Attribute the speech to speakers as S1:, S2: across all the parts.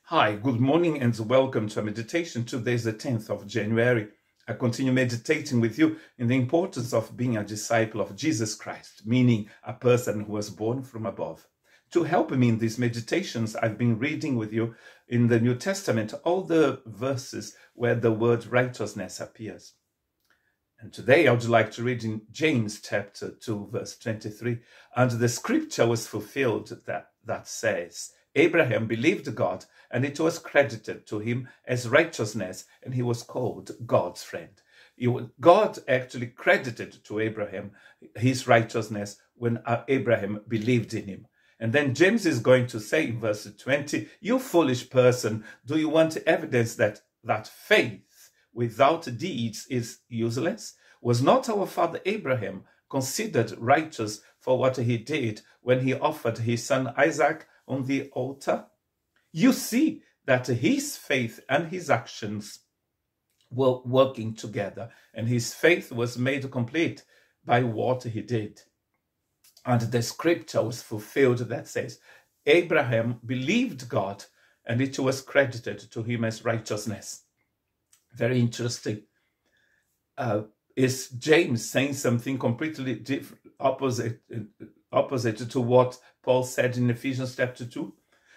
S1: Hi, good morning and welcome to a meditation. Today is the 10th of January. I continue meditating with you in the importance of being a disciple of Jesus Christ, meaning a person who was born from above. To help me in these meditations, I've been reading with you in the New Testament all the verses where the word righteousness appears. And today I would like to read in James chapter 2, verse 23. And the scripture was fulfilled that says, Abraham believed God, and it was credited to him as righteousness, and he was called God's friend. God actually credited to Abraham his righteousness when Abraham believed in him. And then James is going to say in verse 20, you foolish person, do you want evidence that faith without deeds is useless? Was not our father Abraham considered righteous for what he did when he offered his son Isaac on the altar? You see that his faith and his actions were working together, and his faith was made complete by what he did. And the scripture was fulfilled that says, Abraham believed God, and it was credited to him as righteousness. Very interesting. Is James saying something completely different, opposite to what Paul said in Ephesians chapter 2?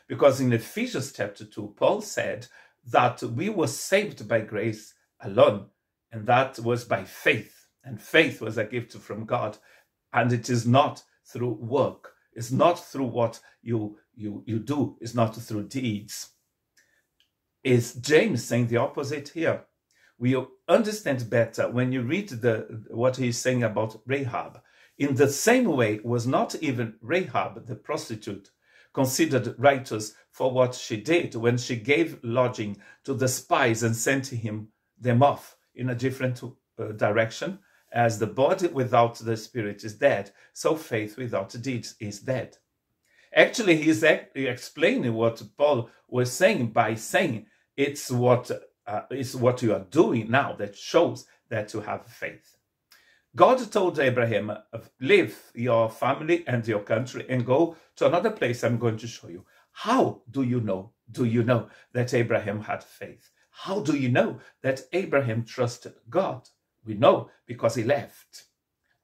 S1: Because in Ephesians chapter 2, Paul said that we were saved by grace alone, and that was by faith. And faith was a gift from God, and it is not through work. It's not through what you do. It's not through deeds. Is James saying the opposite here? We understand better when you read what he's saying about Rahab. In the same way, was not even Rahab, the prostitute, considered righteous for what she did when she gave lodging to the spies and sent them off in a different direction? As the body without the spirit is dead, so faith without deeds is dead. Actually, he's explaining what Paul was saying by saying it's what you are doing now that shows that you have faith. God told Abraham, leave your family and your country and go to another place I'm going to show you. How do you know? Do you know that Abraham had faith? How do you know that Abraham trusted God? We know because he left.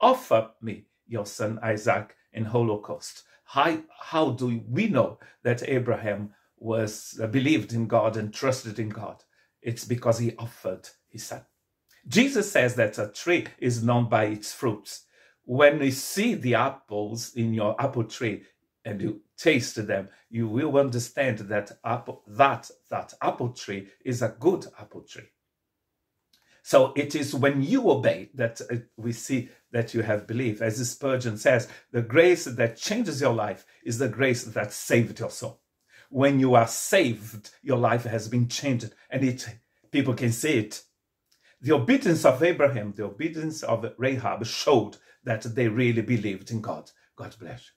S1: Offer me your son Isaac in Holocaust. How do we know that Abraham believed in God and trusted in God? It's because he offered his son. Jesus says that a tree is known by its fruits. When you see the apples in your apple tree and you taste them, you will understand that that apple tree is a good apple tree. So it is when you obey that we see that you have believed. As Spurgeon says, the grace that changes your life is the grace that saved your soul. When you are saved, your life has been changed, and people can see it. The obedience of Abraham, the obedience of Rahab showed that they really believed in God. God bless you.